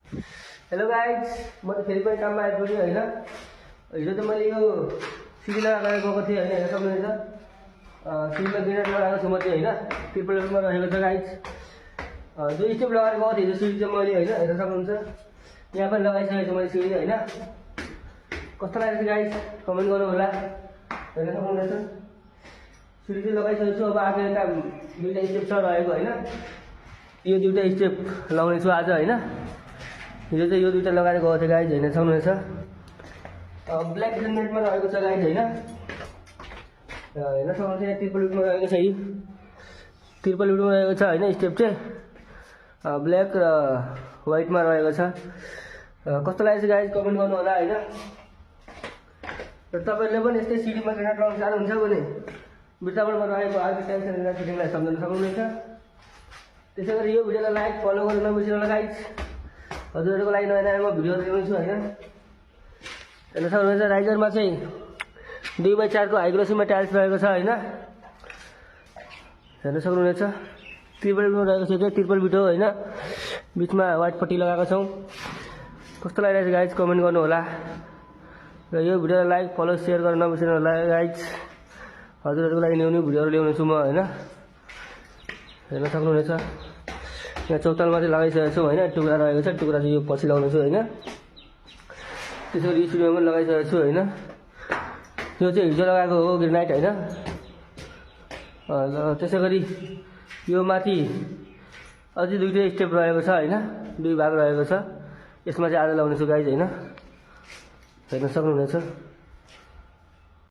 Hello guys, म त फेरि पनि काममा आइपुगेँ होइन। हिजो त मैले यो सिडी लगाएर गएको थिएँ होइन, हेर्न सक्नुहुन्छ। सिडीमा बिनेट लगाएको छु म चाहिँ होइन, ट्रिपलमा रहेको छ गाइज। दुई स्टेप लगाएर गएको थिएँ हिजो सिडी चाहिँ मैले होइन, हेर्न सक्नुहुन्छ। यहाँ पनि लगाइसकेको छु मैले सिडी होइन। कस्तो लागेको छ गाइज कमेन्ट गर्नु होला, हेर्न सक्नुहुनेछ। सिडी चाहिँ लगाइसकेको छु। अब आगे काम दुईवटा स्टेप छ रहेको होइन। यो दुईवटा स्टेप लगाउने छु आज होइन। हिजो चाहिँ यो दुईवटा लगाएर गएको थियो गाइज, हेर्न सक्नुहुनेछ। ब्ल्याक नेटमा रहेको छ गाइज होइन। हेर्न सक्नुहुन्छ यहाँ ट्रिपल विडमा रहेको छ। यो ट्रिपल विडमा रहेको छ होइन। स्टेप चाहिँ ब्ल्याक र व्हाइटमा रहेको छ। कस्तो लागेको छ गाइज कमेन्ट गर्नु होला होइन। र तपाईँहरूले पनि यस्तै सिडीमा ग्रेनेड लगाउन चाहनुहुन्छ भने बिर्तावनमा रहेको आर्मी टेन्सन ग्रेनेड फिटिङलाई सम्झाउन सक्नुहुनेछ। त्यसै गरी यो भिडियोलाई लाइक फलो गर्न नबिर्सिनु होला गाइज। हजुरहरूको लागि नयाँ नयाँ म भिडियोहरू ल्याउँछु होइन। हेर्न सक्नुहुन्छ राइजरमा चाहिँ 2x4 को हाइग्लोसीमा टाइल्स रहेको छ होइन। हेर्न सक्नुहुनेछ ट्रिपल बिटो रहेको छ। चाहिँ ट्रिपल बिटो होइन, बिचमा व्हाइट पट्टी लगाएको छौँ। कस्तो लागिरहेको छ गाइज कमेन्ट गर्नु होला। र यो भिडियोलाई लाइक फलो सेयर गर्न नबिर्सिनु होला गाइज। हजुरहरूको लागि न्यू भिडियोहरू ल्याउने छु म होइन। हेर्न सक्नुहुनेछ यहाँ चौतालमा चाहिँ लगाइसकेको छु होइन। टुक्रा रहेको छ, टुक्रा चाहिँ यो पछि लगाउने छु होइन। त्यसै गरी स्टुडियोमा पनि लगाइसकेको छु होइन। यो चाहिँ हिजो लगाएको हो ग्रेनाइट होइन। त्यसै गरी यो माथि अझै दुईवटै स्टेप रहेको छ होइन, दुई भाग रहेको छ। यसमा चाहिँ आज लगाउने छु गाइज होइन, हेर्न सक्नुहुनेछ।